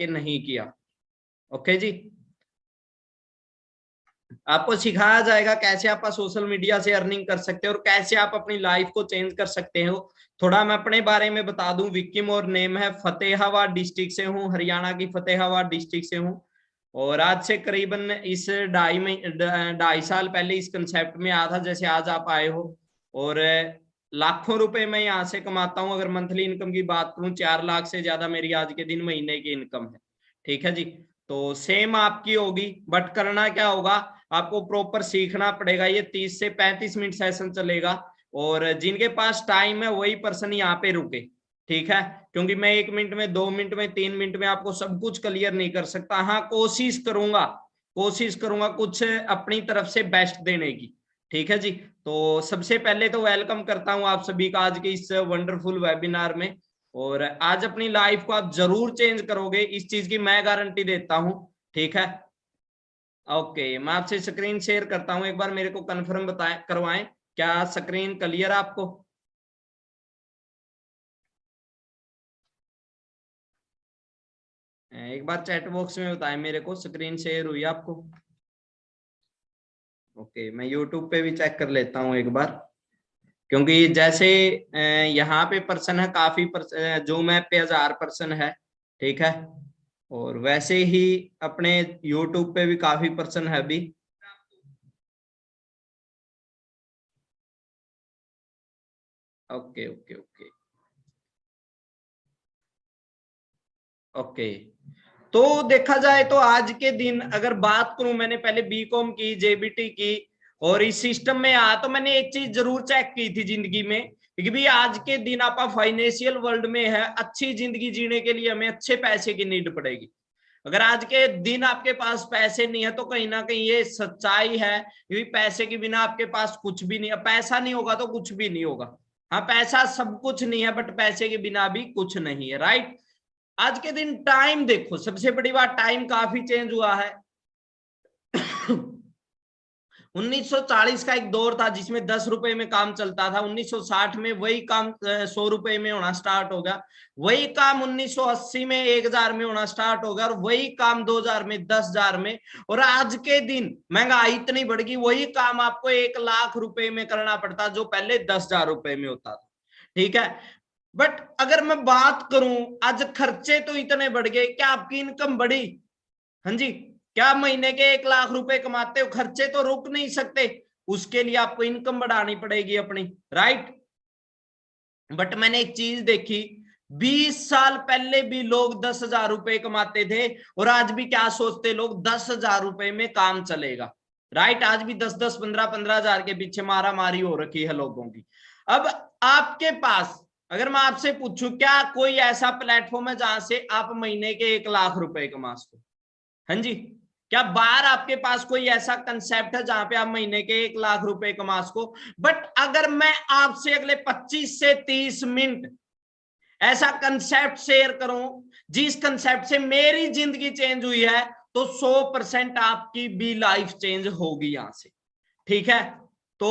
कि नहीं किया। ओके जी, आपको सिखाया जाएगा कैसे आप सोशल मीडिया से अर्निंग कर सकते हो और कैसे आप अपनी लाइफ को चेंज कर सकते हो। थोड़ा मैं अपने बारे में बता दूं, विक्किम और नेम है, फतेहाबाद डिस्ट्रिक्ट से हूँ, हरियाणा की फतेहाबाद डिस्ट्रिक्ट से हूँ। और आज से करीबन इस 2.5 साल पहले इस कंसेप्ट में आया था जैसे आज आप आए हो। और लाखों रुपए मैं यहाँ से कमाता हूँ। अगर मंथली इनकम की बात करूँ, 4 लाख से ज्यादा मेरी आज के दिन महीने की इनकम है। ठीक है जी, तो सेम आपकी होगी, बट करना क्या होगा, आपको प्रॉपर सीखना पड़ेगा। ये 30 से 35 मिनट सेशन चलेगा और जिनके पास टाइम है वही पर्सन यहाँ पे रुके। ठीक है, क्योंकि मैं 1 मिनट में, 2 मिनट में, 3 मिनट में आपको सब कुछ क्लियर नहीं कर सकता। हाँ, कोशिश करूंगा कुछ अपनी तरफ से बेस्ट देने की। ठीक है जी, तो सबसे पहले तो वेलकम करता हूं आप सभी का आज के इस वंडरफुल वेबिनार में। और आज अपनी लाइफ को आप जरूर चेंज करोगे, इस चीज की मैं गारंटी देता हूं। ठीक है, ओके, मैं आपसे स्क्रीन शेयर करता हूं, एक बार मेरे को कंफर्म बताएं, करवाएं क्या स्क्रीन क्लियर है आपको। एक बार चैट बॉक्स में बताएं मेरे को स्क्रीन शेयर हुई आपको। ओके, मैं यूट्यूब पे भी चेक कर लेता हूँ एक बार, क्योंकि जैसे यहाँ पे पर्सन है काफी जो मैप पे 1000 पर्सन है। ठीक है, और वैसे ही अपने यूट्यूब पे भी काफी पर्सन है अभी। ओके ओके ओके ओके, तो देखा जाए तो आज के दिन अगर बात करूं, मैंने पहले बीकॉम की, जेबीटी की, और इस सिस्टम में आया तो मैंने एक चीज जरूर चेक की थी जिंदगी में, क्योंकि भी आज के दिन आप फाइनेंशियल वर्ल्ड में है, अच्छी जिंदगी जीने के लिए हमें अच्छे पैसे की नीड पड़ेगी। अगर आज के दिन आपके पास पैसे नहीं है तो कहीं ना कहीं ये सच्चाई है, क्योंकि पैसे के बिना आपके पास कुछ भी नहीं है। पैसा नहीं होगा तो कुछ भी नहीं होगा। हाँ, पैसा सब कुछ नहीं है, बट पैसे के बिना भी कुछ नहीं है, राइट। आज के दिन टाइम देखो, सबसे बड़ी बात, टाइम काफी चेंज हुआ है। 1940 का एक दौर था जिसमें 10 रुपए में काम चलता था। 1960 में वही काम 100 रुपए में होना स्टार्ट हो गया। वही काम 1980 में 1000 में होना स्टार्ट हो गया, और वही काम 2000 में 10,000 में। और आज के दिन महंगाई इतनी बढ़ गई, वही काम आपको 1 लाख रुपए में करना पड़ता जो पहले 10,000 रुपए में होता था। ठीक है, बट अगर मैं बात करूं, आज खर्चे तो इतने बढ़ गए, क्या आपकी इनकम बढ़ी? हाँ जी, क्या महीने के 1 लाख रुपए कमाते हो, खर्चे तो रुक नहीं सकते। उसके लिए आपको इनकम बढ़ानी पड़ेगी अपनी, राइट। बट मैंने एक चीज देखी, 20 साल पहले भी लोग 10,000 रुपए कमाते थे, और आज भी क्या सोचते लोग, 10,000 रुपए में काम चलेगा, राइट। आज भी 10-10, 15-15 हजार के पीछे मारा मारी हो रखी है लोगों की। अब आपके पास, अगर मैं आपसे पूछूं, क्या कोई ऐसा प्लेटफॉर्म है जहां से आप महीने के 1 लाख रुपए कमा सको? हाँ जी, क्या बाहर आपके पास कोई ऐसा कंसेप्ट है जहां पे आप महीने के 1 लाख रुपए कमा सको? बट अगर मैं आपसे अगले 25 से 30 मिनट ऐसा कंसेप्ट शेयर करूं जिस कंसेप्ट से मेरी जिंदगी चेंज हुई है, तो 100% आपकी भी लाइफ चेंज होगी यहां से। ठीक है, तो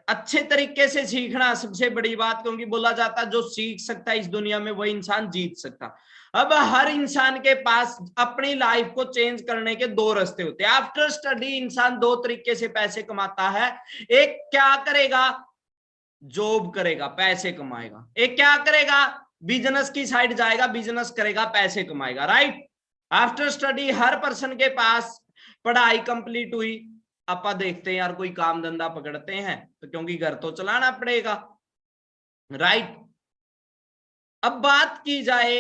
अच्छे तरीके से सीखना सबसे बड़ी बात, क्योंकि बोला जाता है जो सीख सकता है इस दुनिया में वही इंसान जीत सकता। अब हर इंसान के पास अपनी लाइफ को चेंज करने के दो रास्ते होते हैं। आफ्टर स्टडी इंसान दो तरीके से पैसे कमाता है। एक क्या करेगा, जॉब करेगा, पैसे कमाएगा। एक क्या करेगा, बिजनेस की साइड जाएगा, बिजनेस करेगा, पैसे कमाएगा, राइट। आफ्टर स्टडी हर पर्सन के पास पढ़ाई कंप्लीट हुई, अपा देखते हैं यार कोई काम धंधा पकड़ते हैं, तो क्योंकि घर तो चलाना पड़ेगा, राइट। अब बात की जाए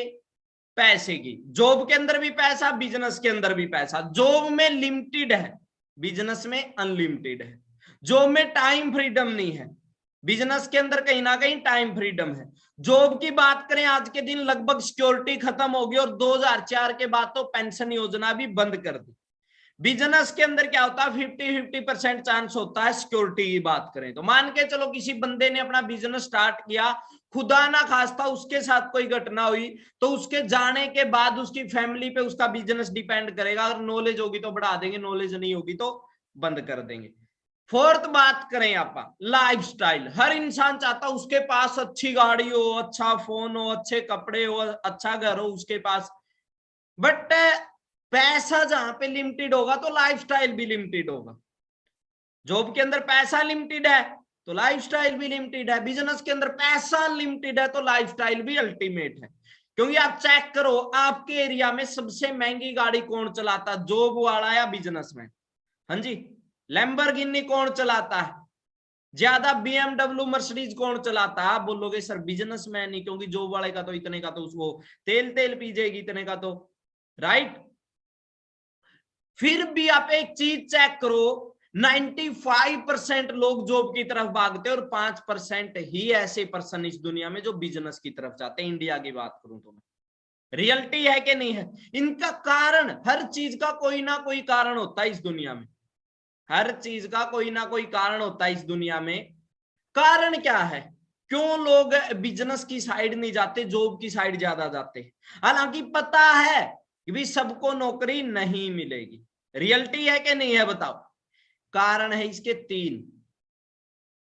पैसे की, जॉब के अंदर भी पैसा, बिजनेस के अंदर भी पैसा। जॉब में लिमिटेड है, बिजनेस में अनलिमिटेड है। जॉब में टाइम फ्रीडम नहीं है, बिजनेस के अंदर कहीं ना कहीं टाइम फ्रीडम है। जॉब की बात करें, आज के दिन लगभग सिक्योरिटी खत्म होगी, और 2004 के बाद तो पेंशन योजना भी बंद कर दी। बिजनेस के अंदर क्या होता है, 50-50% चांस होता है सिक्योरिटी की बात करें तो। मान के चलो किसी बंदे ने अपना बिजनेस स्टार्ट किया, खुदा ना खास्ता उसके साथ कोई घटना हुई, तो उसके जाने के बाद उसकी फैमिली पे उसका बिजनेस डिपेंड करेगा। अगर नॉलेज होगी तो बढ़ा देंगे, नॉलेज नहीं होगी तो बंद कर देंगे। फोर्थ बात करें आप, लाइफ स्टाइल। हर इंसान चाहता है उसके पास अच्छी गाड़ी हो, अच्छा फोन हो, अच्छे कपड़े हो, अच्छा घर हो उसके पास। बट पैसा जहां पे लिमिटेड होगा तो लाइफस्टाइल भी लिमिटेड होगा। जॉब के अंदर पैसा लिमिटेड है तो लाइफस्टाइल भी लिमिटेड है, बिजनेस के अंदर पैसा लिमिटेड है तो लाइफस्टाइल भी अल्टीमेट है। क्योंकि आप चेक करो आपके एरिया में सबसे महंगी गाड़ी कौन चलाता, जॉब वाला या बिजनेसमैन? हाँ जी, लैम्बोर्गिनी कौन चलाता है ज्यादा, BMW मर्सिडीज कौन चलाता है? आप बोलोगे सर बिजनेसमैन ही, क्योंकि जॉब वाले का तो इतने का तो उसको तेल तेल पी जाएगी इतने का तो, राइट। फिर भी आप एक चीज चेक करो, 95% लोग जॉब की तरफ भागते हैं और 5% ही ऐसे पर्सन इस दुनिया में जो बिजनेस की तरफ जाते हैं। इंडिया की बात करूं तो मैं, रियलिटी है कि नहीं है? इनका कारण, हर चीज का कोई ना कोई कारण होता है इस दुनिया में, हर चीज का कोई ना कोई कारण होता है इस दुनिया में। कारण क्या है, क्यों लोग बिजनेस की साइड नहीं जाते, जॉब की साइड ज्यादा जाते? हालांकि पता है कि भी सबको नौकरी नहीं मिलेगी, रियलिटी है कि नहीं है बताओ? कारण है इसके 3।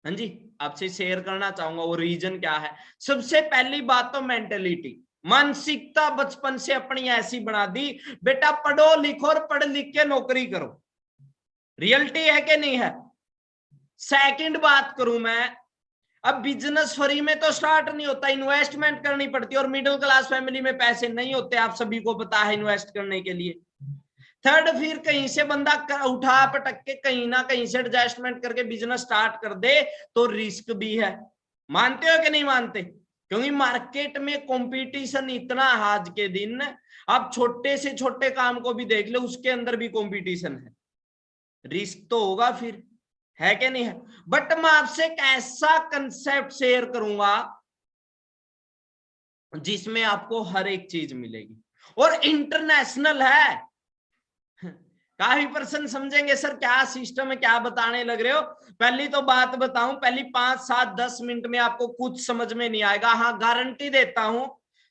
हाँ जी, आपसे शेयर करना चाहूंगा वो रीजन क्या है। सबसे पहली बात तो मेंटेलिटी, मानसिकता बचपन से अपनी ऐसी बना दी, बेटा पढ़ो लिखो और पढ़ लिख के नौकरी करो, रियलिटी है कि नहीं है? सेकंड बात करूं मैं, अब बिजनेस फ्री में तो स्टार्ट नहीं होता, इन्वेस्टमेंट करनी पड़ती है और मिडिल क्लास फैमिली में पैसे नहीं होते, आप सभी को पता है, इन्वेस्ट करने के लिए। थर्ड, फिर कहीं से बंदा उठा पटक के कहीं ना कहीं से एडजस्टमेंट करके बिजनेस स्टार्ट कर दे तो रिस्क भी है। मानते हो कि नहीं मानते? क्योंकि मार्केट में कंपटीशन इतना आज के दिन, आप छोटे से छोटे काम को भी देख लो उसके अंदर भी कंपटीशन है, रिस्क तो होगा फिर, है कि नहीं है? बट मैं आपसे एक ऐसा कंसेप्ट शेयर करूंगा जिसमें आपको हर एक चीज मिलेगी और इंटरनेशनल है। काफी पर्सन समझेंगे सर क्या सिस्टम है, क्या बताने लग रहे हो। पहली तो बात बताऊं, पहली 5, 7, 10 मिनट में आपको कुछ समझ में नहीं आएगा। हाँ गारंटी देता हूं,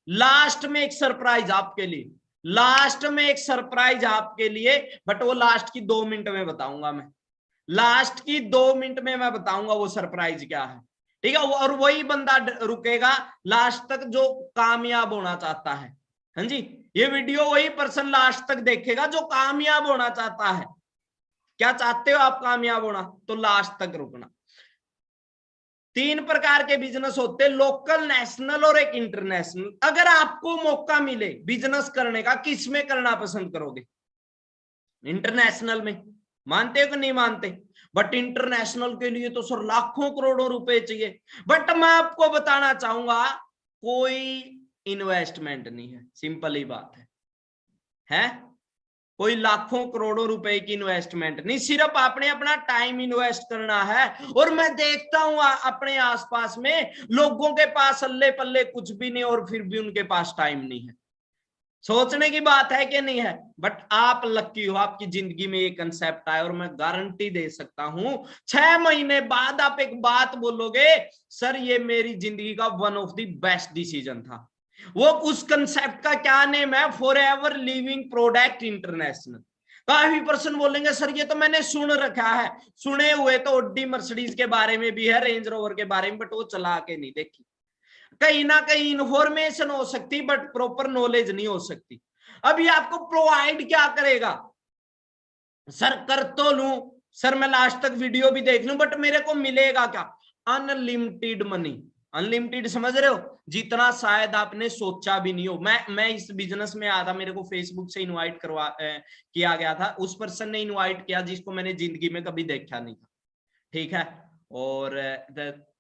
लास्ट में एक सरप्राइज आपके लिए, लास्ट में एक सरप्राइज आपके लिए, बट वो लास्ट की 2 मिनट में बताऊंगा मैं, लास्ट की 2 मिनट में मैं बताऊंगा वो सरप्राइज क्या है, ठीक है? और वही बंदा रुकेगा लास्ट तक जो कामयाब होना चाहता है। हाँ जी, ये वीडियो वही पर्सन लास्ट तक देखेगा जो कामयाब होना चाहता है। क्या चाहते हो आप कामयाब होना, तो लास्ट तक रुकना। 3 प्रकार के बिजनेस होते हैं, लोकल, नेशनल और एक इंटरनेशनल। अगर आपको मौका मिले बिजनेस करने का, किस में करना पसंद करोगे? इंटरनेशनल में, मानते हो कि नहीं मानते? बट इंटरनेशनल के लिए तो सर लाखों करोड़ों रुपए चाहिए। बट मैं आपको बताना चाहूंगा कोई इन्वेस्टमेंट नहीं है, सिंपल ही बात है? कोई लाखों करोड़ों रुपए की इन्वेस्टमेंट नहीं, सिर्फ आपने अपना टाइम इन्वेस्ट करना है। और मैं देखता हूं अपने आसपास में लोगों के पास अल्ले पल्ले कुछ भी नहीं और फिर भी उनके पास टाइम नहीं है। सोचने की बात है कि नहीं है? बट आप लकी हो, आपकी जिंदगी में ये कंसेप्ट आया और मैं गारंटी दे सकता हूं 6 महीने बाद आप एक बात बोलोगे, सर ये मेरी जिंदगी का one of the best decision था। वो उस कंसेप्ट का क्या नेम है? Forever living product international. काफी पर्सन बोलेंगे सर ये तो मैंने सुन रखा है, सुने हुए तो ऑडी मर्सिडीज के बारे में भी है, रेंज रोवर के बारे में, बट वो चला के नहीं देखी। कहीं ना कहीं इंफॉर्मेशन हो सकती बट प्रॉपर नॉलेज नहीं हो सकती। अभी आपको प्रोवाइड क्या करेगा? सर कर तो लूं, सर मैं लास्ट तक वीडियो भी देख लूं, बट मेरे को मिलेगा क्या? Unlimited money. अनलिमिटेड समझ रहे हो? जितना शायद आपने सोचा भी नहीं हो। मैं इस बिजनेस में आया था, मेरे को फेसबुक से इनवाइट किया गया था, उस पर्सन ने इनवाइट किया जिसको मैंने जिंदगी में कभी देखा नहीं था, ठीक है? और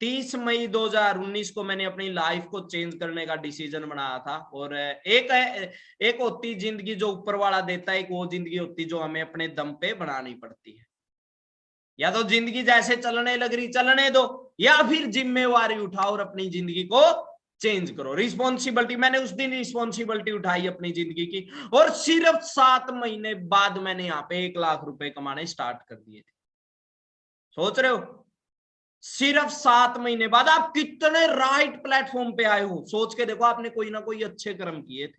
30 मई 2019 को मैंने अपनी लाइफ को चेंज करने का डिसीजन बनाया था। और एक होती जिंदगी जो ऊपर वाला देता है, एक वो जिंदगी होती जो हमें अपने दम पे बनानी पड़ती है। या तो जिंदगी जैसे चलने लग रही चलने दो, या फिर जिम्मेवारी उठाओ और अपनी जिंदगी को चेंज करो। रिस्पॉन्सिबिलिटी, मैंने उस दिन रिस्पॉन्सिबिलिटी उठाई अपनी जिंदगी की, और सिर्फ 7 महीने बाद मैंने यहाँ पे 1 लाख रुपए कमाने स्टार्ट कर दिए थे। सोच रहे हो? सिर्फ 7 महीने बाद आप कितने राइट प्लेटफॉर्म पे आए हो। सोच के देखो, आपने कोई ना कोई अच्छे कर्म किए थे।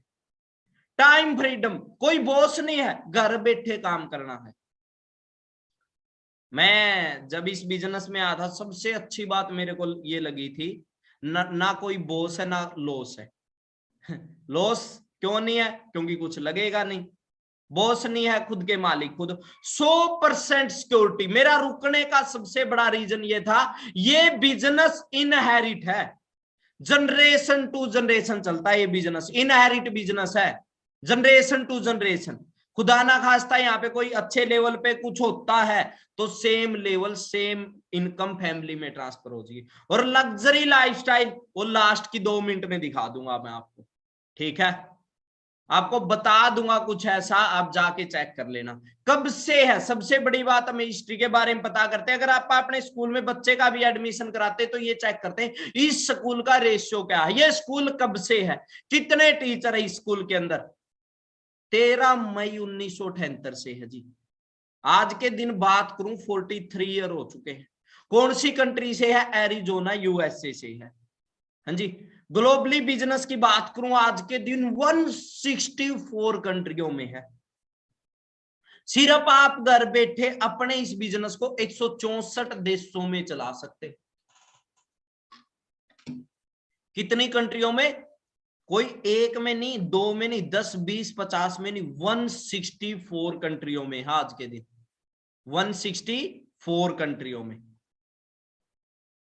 टाइम फ्रीडम, कोई बॉस नहीं है, घर बैठे काम करना है। मैं जब इस बिजनेस में आया था, सबसे अच्छी बात मेरे को ये लगी थी, ना कोई बॉस है ना लॉस है। लॉस क्यों नहीं है? क्योंकि कुछ लगेगा नहीं, बॉस नहीं है, खुद के मालिक खुद। 100% सिक्योरिटी। मेरा रुकने का सबसे बड़ा रीजन ये था, ये बिजनेस इनहेरिट है, जनरेशन टू जनरेशन चलता है ये बिजनेस, इनहेरिट बिजनेस है, जनरेशन टू जनरेशन। खुदा ना खास्ता यहाँ पे कोई अच्छे लेवल पे कुछ होता है तो same level same income family में ट्रांसफर हो जाएगी। और लग्जरी लाइफस्टाइल वो लास्ट की 2 मिनट में दिखा दूंगा मैं आपको, ठीक है? आपको बता दूंगा कुछ ऐसा, आप जाके चेक कर लेना। कब से है, सबसे बड़ी बात हमें हिस्ट्री के बारे में पता करते हैं। अगर आप अपने स्कूल में बच्चे का भी एडमिशन कराते तो ये चेक करते हैं इस स्कूल का रेशियो क्या है, ये स्कूल कब से है, कितने टीचर है इस स्कूल के अंदर। 13 मई 1978 से है जी। आज के दिन बात करूं 43 ईयर हो चुके हैं। कौन सी कंट्री से है? एरिजोना, यूएसए से है। हाँ जी। ग्लोबली बिजनेस की बात करूं आज के दिन 164 कंट्रियों में है। सिर्फ आप घर बैठे अपने इस बिजनेस को 164 देशों में चला सकते। कितनी कंट्रियों में? कोई एक में नहीं, दो में नहीं, 10, 20, 50 में नहीं, 164 कंट्रियों में है आज के दिन, 164 कंट्रियों में।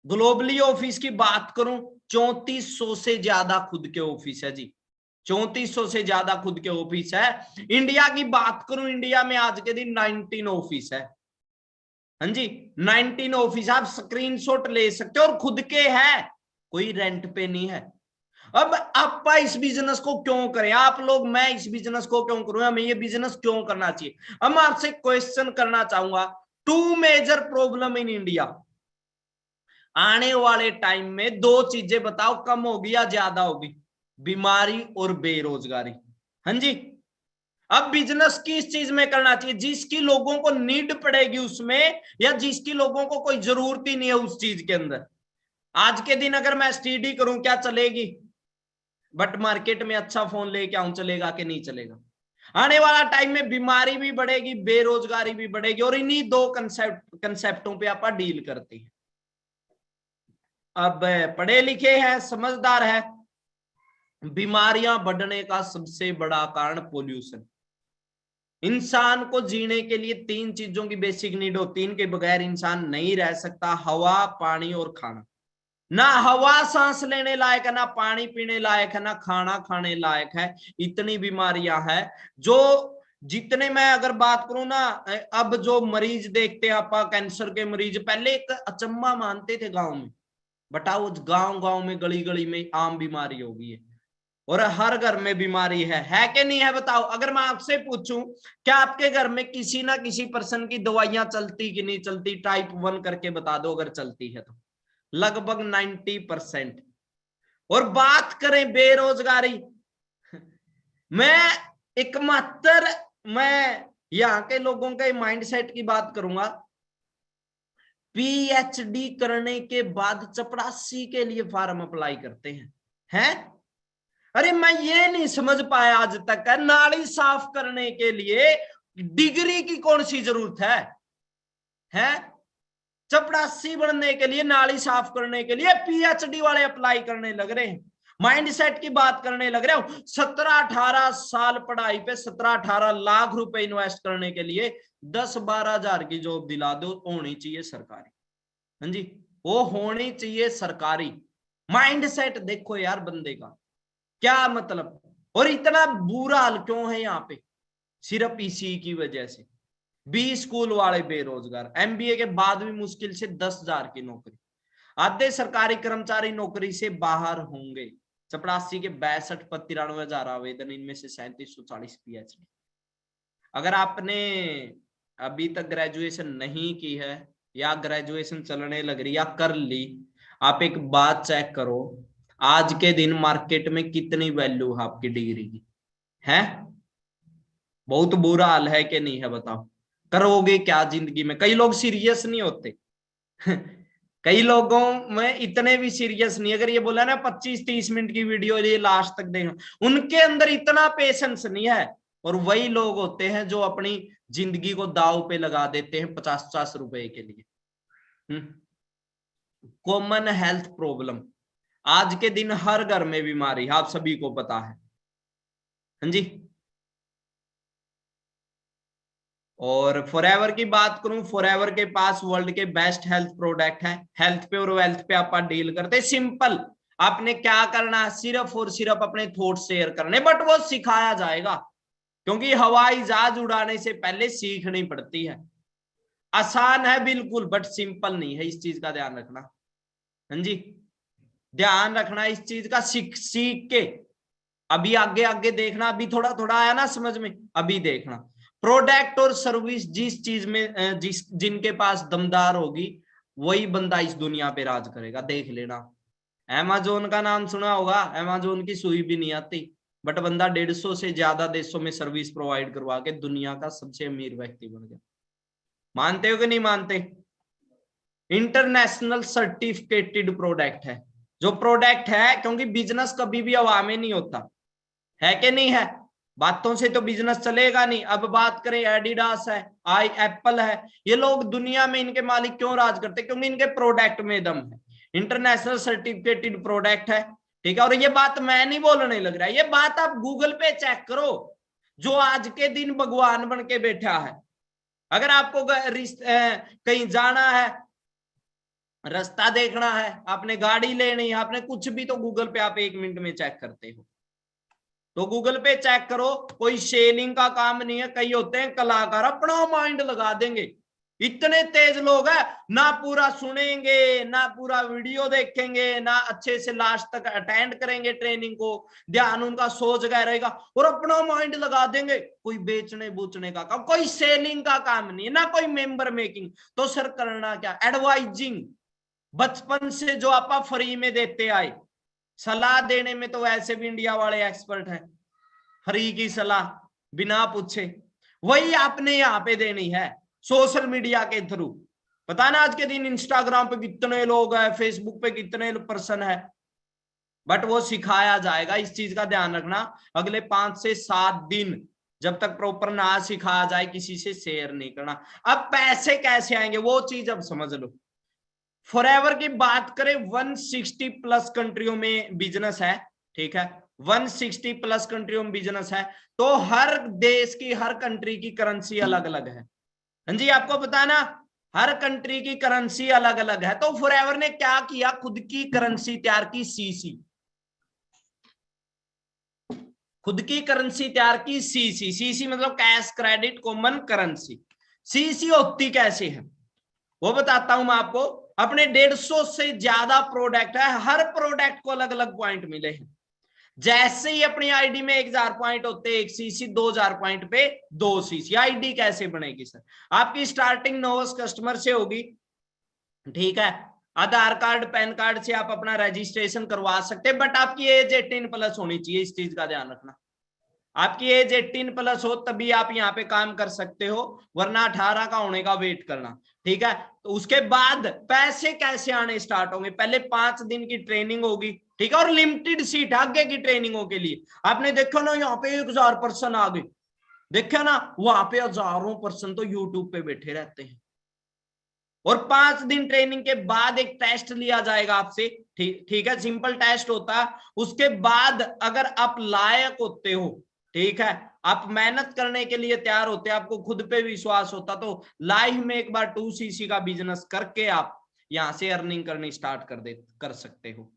ग्लोबली ऑफिस की बात करूं 3400 से ज्यादा खुद के ऑफिस है जी, 3400 से ज्यादा खुद के ऑफिस है। इंडिया की बात करूं, इंडिया में आज के दिन 19 ऑफिस है। हाँ जी, 19 ऑफिस आप स्क्रीनशॉट ले सकते हो, और खुद के है, कोई रेंट पे नहीं है। अब आप इस बिजनेस को क्यों करें आप लोग, मैं इस बिजनेस को क्यों करूं, हमें ये बिजनेस क्यों करना चाहिए? अब मैं आपसे क्वेश्चन करना चाहूंगा, 2 मेजर प्रॉब्लम इन इंडिया। आने वाले टाइम में 2 चीजें बताओ, कम होगी या ज्यादा होगी? बीमारी और बेरोजगारी। हाँ जी। अब बिजनेस किस चीज में करना चाहिए? जिसकी लोगों को नीड पड़ेगी उसमें, या जिसकी लोगों को कोई जरूरत ही नहीं है उस चीज के अंदर। आज के दिन अगर मैं एसटीडी करूं क्या चलेगी? बट मार्केट में अच्छा फोन लेके आऊं, चलेगा कि नहीं चलेगा? आने वाला टाइम में बीमारी भी बढ़ेगी, बेरोजगारी भी बढ़ेगी, और इन्हीं 2 कंसेप्टों पे आप डील करते हैं। अब पढ़े लिखे हैं, समझदार है, बीमारियां बढ़ने का सबसे बड़ा कारण पोल्यूशन। इंसान को जीने के लिए 3 चीजों की बेसिक नीड होती है, इनके बगैर इंसान नहीं रह सकता, हवा, पानी और खाना। ना हवा सांस लेने लायक है, ना पानी पीने लायक है, ना खाना खाने लायक है। इतनी बीमारियां हैं जो, जितने मैं अगर बात करूं ना, अब जो मरीज देखते हैं आप, कैंसर के मरीज, पहले एक अचंबा मानते थे गांव में, बताओ गांव गांव में, गली गली में आम बीमारी हो गई है, और हर घर में बीमारी है कि नहीं है? बताओ। अगर मैं आपसे पूछूं क्या आपके घर में किसी ना किसी पर्सन की दवाइयां चलती कि नहीं चलती? टाइप 1 करके बता दो अगर चलती है तो। लगभग 90%। और बात करें बेरोजगारी, मैं एकमात्र मैं यहाँ के लोगों के माइंडसेट की बात करूंगा, पीएचडी करने के बाद चपरासी के लिए फॉर्म अप्लाई करते हैं। अरे मैं ये नहीं समझ पाया आज तक, नाली साफ करने के लिए डिग्री की कौन सी जरूरत है? चपरासी बनने के लिए, नाली साफ करने के लिए पीएचडी वाले अप्लाई करने लग रहे हैं। माइंडसेट की बात करने लग रहे हो। 17-18 साल पढ़ाई पे 17-18 लाख रुपए इन्वेस्ट करने के लिए 10-12 हजार की जॉब दिला दो, होनी चाहिए सरकारी। हाँ जी, वो होनी चाहिए सरकारी। माइंडसेट देखो यार बंदे का क्या मतलब। और इतना बुरा हाल क्यों है यहाँ पे? सिर्फ इसी की वजह से। 20 स्कूल वाले बेरोजगार, एमबीए के बाद भी मुश्किल से 10,000 की नौकरी, आधे सरकारी कर्मचारी नौकरी से बाहर होंगे। चपरासी के 62-93 हजार आवेदन, इनमें से 3740 पीएचडी। अगर आपने अभी तक ग्रेजुएशन नहीं की है, या ग्रेजुएशन चलने लग रही या कर ली, आप एक बात चेक करो, आज के दिन मार्केट में कितनी वैल्यू है आपकी डिग्री की? है बहुत बुरा हाल है कि नहीं है? बताओ करोगे क्या जिंदगी में? कई लोग सीरियस नहीं होते कई लोगों में इतने भी सीरियस नहीं। अगर ये बोला ना 25-30 मिनट की वीडियो ये लास्ट तक देखना, उनके अंदर इतना पेशेंस नहीं है। और वही लोग होते हैं जो अपनी जिंदगी को दाव पे लगा देते हैं 50-50 रुपए के लिए। कॉमन हेल्थ प्रॉब्लम, आज के दिन हर घर में बीमारी, आप सभी को पता है। हाँ जी। और फॉरएवर की बात करूं, फॉरएवर के पास वर्ल्ड के बेस्ट हेल्थ प्रोडक्ट है। हेल्थ पे और वेल्थ पे आप डील करते, सिंपल। आपने क्या करना है, सिर्फ और सिर्फ अपने थॉट शेयर करने, बट वो सिखाया जाएगा, क्योंकि हवाई जहाज उड़ाने से पहले सीखनी पड़ती है। आसान है बिल्कुल, बट सिंपल नहीं है, इस चीज का ध्यान रखना। हाँ जी, ध्यान रखना इस चीज का, सीख सीख के अभी आगे आगे देखना। अभी थोड़ा थोड़ा आया ना समझ में, अभी देखना। प्रोडक्ट और सर्विस जिस चीज में जिनके पास दमदार होगी, वही बंदा इस दुनिया पे राज करेगा, देख लेना। अमेजोन का नाम सुना होगा, अमेजोन की सुई भी नहीं आती, बट बंदा 150 से ज्यादा देशों में सर्विस प्रोवाइड करवा के दुनिया का सबसे अमीर व्यक्ति बन गया। मानते हो कि नहीं मानते? इंटरनेशनल सर्टिफिकेटेड प्रोडक्ट है जो प्रोडक्ट है, क्योंकि बिजनेस कभी भी हवा में नहीं होता है कि नहीं है। बातों से तो बिजनेस चलेगा नहीं। अब बात करें, एडिडास है, एप्पल है, ये लोग दुनिया में इनके मालिक क्यों राज करते? क्योंकि इनके प्रोडक्ट में दम है, इंटरनेशनल सर्टिफिकेटेड प्रोडक्ट है, ठीक है। और ये बात मैं नहीं बोलने लग रहा है, ये बात आप गूगल पे चेक करो, जो आज के दिन भगवान बन के बैठा है। अगर आपको कहीं जाना है, रास्ता देखना है, आपने गाड़ी लेनी है, आपने कुछ भी, तो गूगल पे आप 1 मिनट में चेक करते हो। तो गूगल पे चेक करो, कोई सेलिंग का काम नहीं है। कई होते हैं कलाकार, अपना माइंड लगा देंगे, इतने तेज लोग हैं, ना पूरा सुनेंगे, ना पूरा वीडियो देखेंगे, ना अच्छे से लास्ट तक अटेंड करेंगे ट्रेनिंग को, ध्यान उनका सो जगह रहेगा, और अपना माइंड लगा देंगे। कोई बेचने बूचने का काम, कोई सेलिंग का काम नहीं है, ना कोई मेंबर मेकिंग। तो सर करना क्या? एडवाइजिंग, बचपन से जो आप फ्री में देते आए, सलाह देने में तो वैसे भी इंडिया वाले एक्सपर्ट हैं, फ्री की सलाह बिना पूछे, वही आपने यहाँ पे देनी है सोशल मीडिया के थ्रू। पता ना आज के दिन इंस्टाग्राम पे कितने लोग हैं, फेसबुक पे कितने पर्सन है, बट वो सिखाया जाएगा। इस चीज का ध्यान रखना, अगले 5 से 7 दिन जब तक प्रॉपर ना सिखाया जाए, किसी से शेयर नहीं करना। अब पैसे कैसे आएंगे वो चीज अब समझ लो। फॉरएवर की बात करें, 160 प्लस कंट्रियों में बिजनेस है, ठीक है, 160 प्लस कंट्रियों में बिजनेस है। तो हर देश की, हर कंट्री की करेंसी अलग अलग है। हाँ जी, आपको पता ना, हर कंट्री की करेंसी अलग अलग है। तो फॉरएवर ने क्या किया, खुद की करेंसी तैयार की, सीसी, खुद की करेंसी तैयार की, सीसी। सीसी मतलब cash credit common currency. CC होती कैसे है वो बताता हूं मैं आपको। अपने 150 से ज्यादा प्रोडक्ट है, हर प्रोडक्ट को अलग अलग पॉइंट मिले हैं। जैसे ही अपनी आईडी में 1000 पॉइंट होते, 1 सीसी, 2000 पॉइंट पे 2 सीसी। आईडी कैसे बनेगी सर? आपकी स्टार्टिंग नोवस कस्टमर से होगी, ठीक है, आधार कार्ड पैन कार्ड से आप अपना रजिस्ट्रेशन करवा सकते हैं, बट आपकी एज 18 प्लस होनी चाहिए, इस चीज का ध्यान रखना। आपकी एज 18 प्लस हो तभी आप यहाँ पे काम कर सकते हो, वरना 18 का होने का वेट करना, ठीक है। तो उसके बाद पैसे कैसे आने स्टार्ट होंगे? पहले 5 दिन की ट्रेनिंग होगी, ठीक है, और लिमिटेड सीट आगे की ट्रेनिंगों के लिए। आपने देखो ना, यहाँ पे 1000 पर्सन आ गए, देखा ना, वहां पे हजारों पर्सन तो यूट्यूब पे बैठे रहते हैं। और 5 दिन ट्रेनिंग के बाद एक टेस्ट लिया जाएगा आपसे, ठीक है, सिंपल टेस्ट होता है। उसके बाद अगर आप लायक होते हो, ठीक है, आप मेहनत करने के लिए तैयार होते हैं, आपको खुद पे विश्वास होता, तो लाइफ में एक बार 2 सीसी का बिजनेस करके आप यहां से अर्निंग करनी स्टार्ट कर सकते हो।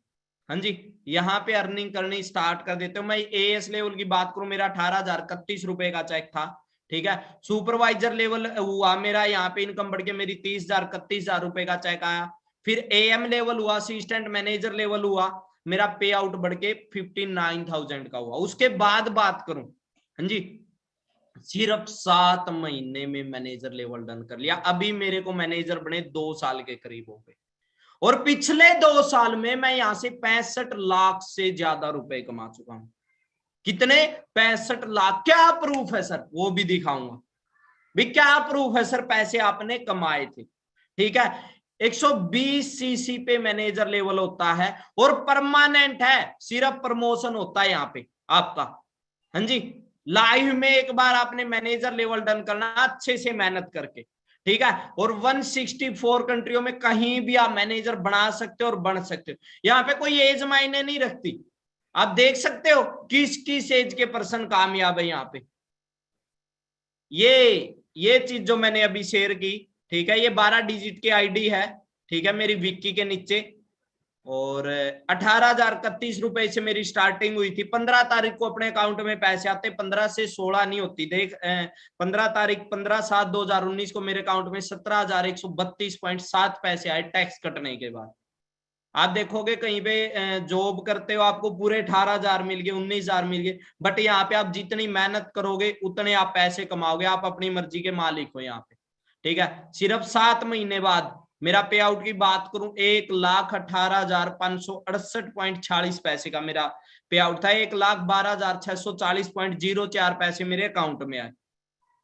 हाँ जी, यहाँ पे अर्निंग करनी स्टार्ट कर देते हो। मैं एएस लेवल की बात करूं, मेरा 18,031 रुपए का चेक था, ठीक है। सुपरवाइजर लेवल हुआ मेरा, यहाँ पे इनकम बढ़ के मेरी 30,000 31,000 रुपए का चेक आया। फिर एएम लेवल हुआ, असिस्टेंट मैनेजर लेवल हुआ, मेरा पे आउट बढ़ के 59,000 का हुआ। उसके बाद बात करूं, हाँ जी, सिर्फ 7 महीने में मैनेजर लेवल डन कर लिया। अभी मेरे को मैनेजर बने 2 साल के करीब हो गए, और पिछले 2 साल में मैं यहां से 65 लाख से ज्यादा रुपए कमा चुका हूं। कितने? 65 लाख। क्या प्रूफ है सर? वो भी दिखाऊंगा भी क्या प्रूफ है सर, पैसे आपने कमाए थे, ठीक है। 120 सीसी पे मैनेजर लेवल होता है, और परमानेंट है, सिर्फ प्रमोशन होता है यहाँ पे आपका। हाँ जी, लाइव में एक बार आपने मैनेजर लेवल डन करना अच्छे से मेहनत करके, ठीक है। और 164 कंट्रियों में कहीं भी आप मैनेजर बना सकते हो और बन सकते हो। यहाँ पे कोई एज मायने नहीं रखती, आप देख सकते हो किस किस एज के पर्सन कामयाब है यहाँ पे। ये चीज जो मैंने अभी शेयर की, ठीक है, ये 12 डिजिट की आईडी है, ठीक है, मेरी विक्की के नीचे, और 18,031 रुपए से मेरी स्टार्टिंग हुई थी। 15 तारीख को अपने अकाउंट में पैसे आते, 15 से 16 नहीं होती। देख 15 तारीख 15/7/2019 को मेरे अकाउंट में 17,132.7 पैसे आए टैक्स कटने के बाद। आप देखोगे कहीं पे जॉब करते हो आपको पूरे 18,000 मिल गए, 19,000 मिल गए, बट यहाँ पे आप जितनी मेहनत करोगे उतने आप पैसे कमाओगे, आप अपनी मर्जी के मालिक हो यहाँ पे, ठीक है। सिर्फ 7 महीने बाद मेरा पे आउट की बात करूं, 1,18,568.46 पैसे का मेरा पे आउट था। 1,12,640.04 पैसे मेरे अकाउंट में आए।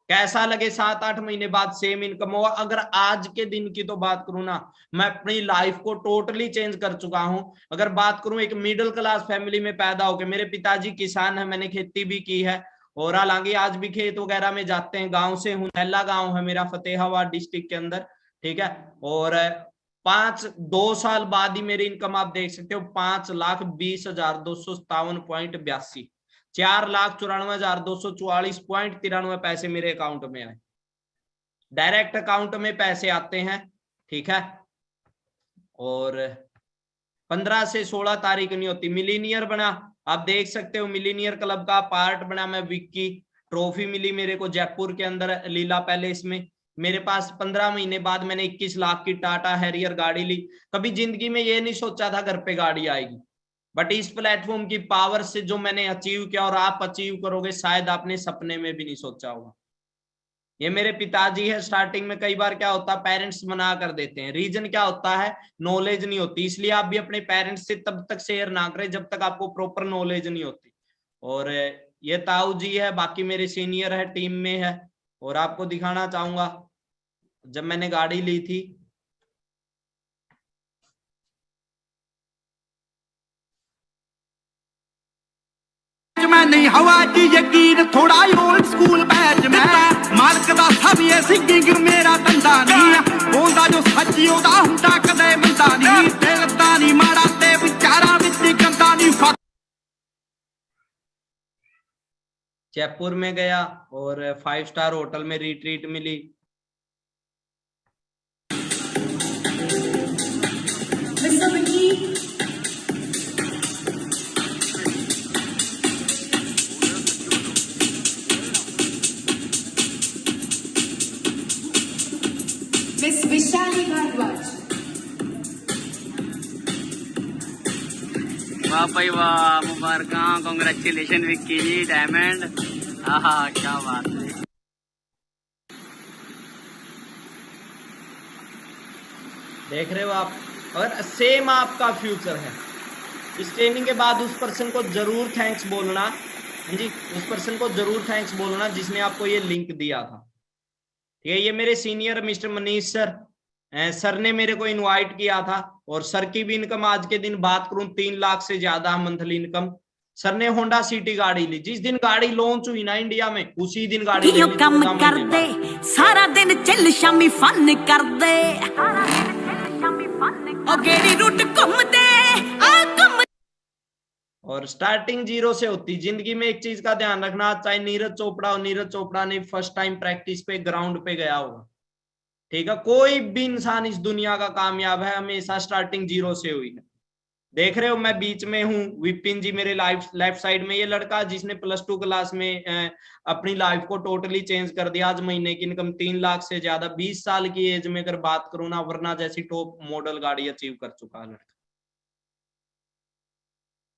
कैसा लगे 7-8 महीने बाद सेम इनकम हो। अगर आज के दिन की तो बात करूं ना, मैं अपनी लाइफ को टोटली चेंज कर चुका हूं। अगर बात करूं एक मिडिल क्लास फैमिली में पैदा होकर, मेरे पिताजी किसान है, मैंने खेती भी की है, और हालांकि आज भी खेत वगैरह में जाते हैं। गांव से हूं, नैला गांव है मेरा, फतेहाबाद डिस्ट्रिक्ट के अंदर, ठीक है। और 2 साल बाद ही मेरी इनकम आप देख सकते हो 5,20,257.82, 4,94,244.93 पैसे मेरे अकाउंट में आए। डायरेक्ट अकाउंट में पैसे आते हैं, ठीक है। और 15 से 16 तारीख नहीं होती। मिलीनियर बना, आप देख सकते हो, मिलीनियर क्लब का पार्ट बना मैं, विक्की। ट्रॉफी मिली मेरे को जयपुर के अंदर लीला पैलेस में। मेरे पास 15 महीने बाद मैंने 21 लाख की टाटा हैरियर गाड़ी ली। कभी जिंदगी में ये नहीं सोचा था घर पे गाड़ी आएगी, बट इस प्लेटफॉर्म की पावर से जो मैंने अचीव किया, और आप अचीव करोगे शायद आपने सपने में भी नहीं सोचा होगा। ये मेरे पिताजी है। स्टार्टिंग में कई बार क्या होता है, पेरेंट्स मना कर देते हैं, रीजन क्या होता है, नॉलेज नहीं होती। इसलिए आप भी अपने पेरेंट्स से तब तक शेयर ना करें जब तक आपको प्रॉपर नॉलेज नहीं होती। और ये ताऊ जी है, बाकी मेरे सीनियर है, टीम में है। और आपको दिखाना चाहूंगा जब मैंने गाड़ी ली थी, मैं नहीं हवा की यकीन थोड़ा ओल्ड स्कूल बैच में मालक दा सब ये सिंगिंग मेरा धंधा नहीं बोलदा जो सच्ची ओदा हुंदा कदे मंदा नहीं दिल दा नहीं माड़ा ते विचारां विच गंदा नहीं। जयपुर में गया और 5 स्टार होटल में रिट्रीट मिली। मिस विशाली भारद्वाज। वाह भाई वाह, मुबारक, कांग्रेचुलेशन विक्की जी, डायमंड। हाँ, क्या बात है। देख रहे हो आप, और सेम आपका फ्यूचर है। इस ट्रेनिंग के बाद उस पर्सन को जरूर थैंक्स बोलना जी, उस पर्सन को जरूर थैंक्स बोलना जिसने आपको ये लिंक दिया था, ठीक है। ये मेरे senior mister Manish sir, sir ने मेरे को इनवाइट किया था, और सर की भी इनकम आज के दिन बात करूं 3 लाख से ज्यादा मंथली इनकम। सर ने होंडा सिटी गाड़ी ली, जिस दिन गाड़ी लॉन्च हुई ना इंडिया में, उसी दिन गाड़ी ले ली। कम कर दे सारा दिन चिल शामी फन कर दे, रूट घूम दे और स्टार्टिंग 0 से होती। जिंदगी में एक चीज का ध्यान रखना, चाहे नीरज चोपड़ा हो, नीरज चोपड़ा ने फर्स्ट टाइम प्रैक्टिस पे ग्राउंड पे गया होगा, ठीक है। कोई भी इंसान इस दुनिया का कामयाब है हमेशा स्टार्टिंग 0 से हुई है। देख रहे हो मैं बीच में हूँ, विपिन जी मेरे लेफ्ट साइड में, ये लड़का जिसने +2 क्लास में अपनी लाइफ को टोटली चेंज कर दिया। आज महीने की इनकम 3 लाख से ज्यादा, 20 साल की एज में अगर बात करूं ना, वरना जैसी टॉप मॉडल गाड़ी अचीव कर चुका है लड़का।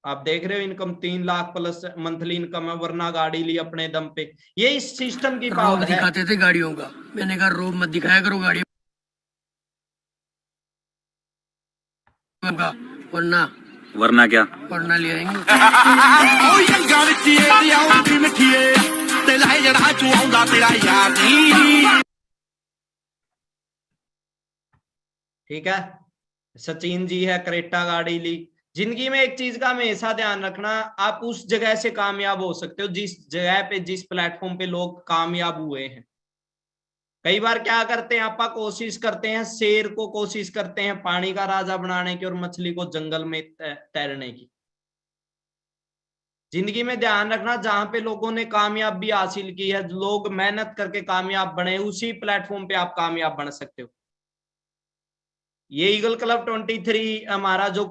आप देख रहे हो income 3 lakh plus monthly income है, वरना गाड़ी ली अपने दम पे। ये इस सिस्टम की पावर है। दिखाते थे गाड़ियों का, मैंने कहा रोब मत दिखाया करो गाड़ियों का, वरना क्या, वरना ले आएंगे। ठीक है, सचिन जी है, क्रेटा गाड़ी ली। जिंदगी में एक चीज का हमेशा ध्यान रखना, आप उस जगह से कामयाब हो सकते हो जिस जगह पे, जिस प्लेटफॉर्म पे लोग कामयाब हुए हैं। कई बार क्या करते हैं, आपा कोशिश करते हैं, शेर को कोशिश करते हैं पानी का राजा बनाने की और मछली को जंगल में तैरने की। जिंदगी में ध्यान रखना, जहां पे लोगों ने कामयाबी हासिल की है, लोग मेहनत करके कामयाब बने, उसी प्लेटफॉर्म पे आप कामयाब बन सकते हो। ये ईगल क्लब 23 हमारा जो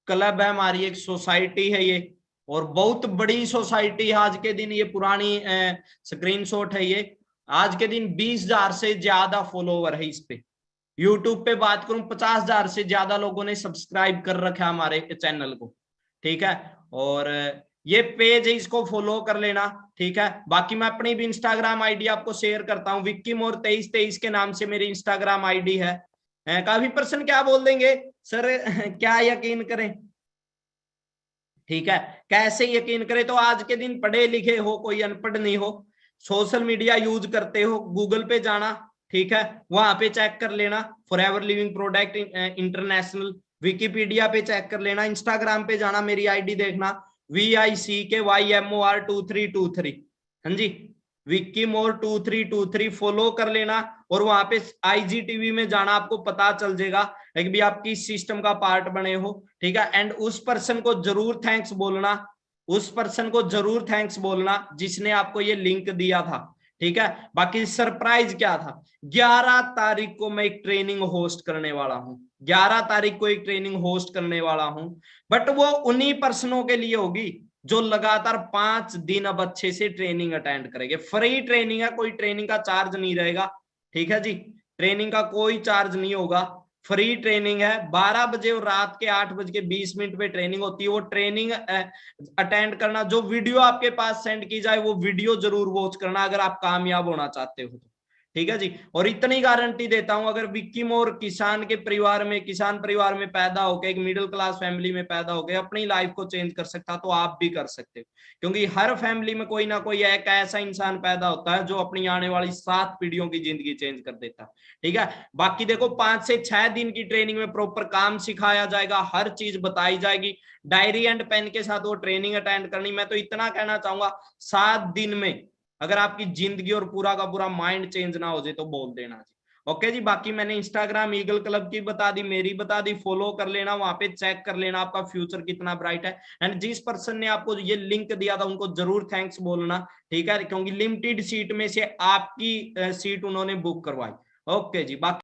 क्लब है, हमारी एक सोसाइटी है ये, और बहुत बड़ी सोसाइटी है। आज के दिन ये पुरानी स्क्रीनशॉट है ये, आज के दिन 20,000 से ज्यादा फॉलोवर है इस पे। यूट्यूब पे बात करूं 50,000 से ज्यादा लोगों ने सब्सक्राइब कर रखा है हमारे चैनल को, ठीक है। और ये पेज है, इसको फॉलो कर लेना, ठीक है। बाकी मैं अपनी भी इंस्टाग्राम आईडी आपको शेयर करता हूँ, विक्की मोर 2323 के नाम से मेरी इंस्टाग्राम आईडी है। काफी पर्सन क्या बोल देंगे सर क्या यकीन करें, ठीक है, कैसे यकीन करें? तो आज के दिन पढ़े लिखे हो, कोई अनपढ़ नहीं हो, सोशल मीडिया यूज करते हो, गूगल पे जाना, ठीक है, वहां पे चेक कर लेना forever living product international, Wikipedia पे चेक कर लेना, इंस्टाग्राम पे जाना, मेरी आईडी देखना VICKYMOR2323, हाँ जी, विक्की मोर 2323 फॉलो कर लेना। और वहां पे IGTV में जाना, आपको पता चल जाएगा कि भी आप किस सिस्टम का पार्ट बने हो, ठीक है। एंड उस पर्सन को जरूर थैंक्स बोलना, उस पर्सन को जरूर थैंक्स बोलना जिसने आपको ये लिंक दिया था, ठीक है। बाकी सरप्राइज क्या था, 11 तारीख को मैं एक ट्रेनिंग होस्ट करने वाला हूं, 11 तारीख को एक ट्रेनिंग होस्ट करने वाला हूं, बट वो उन्हीं पर्सनों के लिए होगी जो लगातार 5 दिन अब अच्छे से ट्रेनिंग अटेंड करेंगे। फ्री ट्रेनिंग है, कोई ट्रेनिंग का चार्ज नहीं रहेगा, ठीक है जी, ट्रेनिंग का कोई चार्ज नहीं होगा, फ्री ट्रेनिंग है। 12 बजे और रात के 8:20 पे ट्रेनिंग होती है। वो ट्रेनिंग अटेंड करना, जो वीडियो आपके पास सेंड की जाए वो वीडियो जरूर वॉच करना अगर आप कामयाब होना चाहते हो तो, ठीक है जी। और इतनी गारंटी देता हूं, अगर विक्की मोर किसान परिवार में पैदा होकर, एक मिडिल क्लास फैमिली में पैदा होकर अपनी लाइफ को चेंज कर सकता, तो आप भी कर सकते हो, क्योंकि हर फैमिली में कोई ना कोई एक ऐसा इंसान पैदा होता है जो अपनी आने वाली 7 पीढ़ियों की जिंदगी चेंज कर देता है, ठीक है। बाकी देखो 5 से 6 दिन की ट्रेनिंग में प्रॉपर काम सिखाया जाएगा, हर चीज बताई जाएगी, डायरी एंड पेन के साथ वो ट्रेनिंग अटेंड करनी। मैं तो इतना कहना चाहूंगा, 7 दिन में अगर आपकी जिंदगी और पूरा का पूरा माइंड चेंज ना हो जाए तो बोल देना जी, ओके जी। बाकी मैंने इंस्टाग्राम ईगल क्लब की बता दी, मेरी बता दी, फॉलो कर लेना, वहां पे चेक कर लेना आपका फ्यूचर कितना ब्राइट है। एंड जिस पर्सन ने आपको ये लिंक दिया था उनको जरूर थैंक्स बोलना, ठीक है, क्योंकि लिमिटेड सीट में से आपकी सीट उन्होंने बुक करवाई, ओके जी। बाकी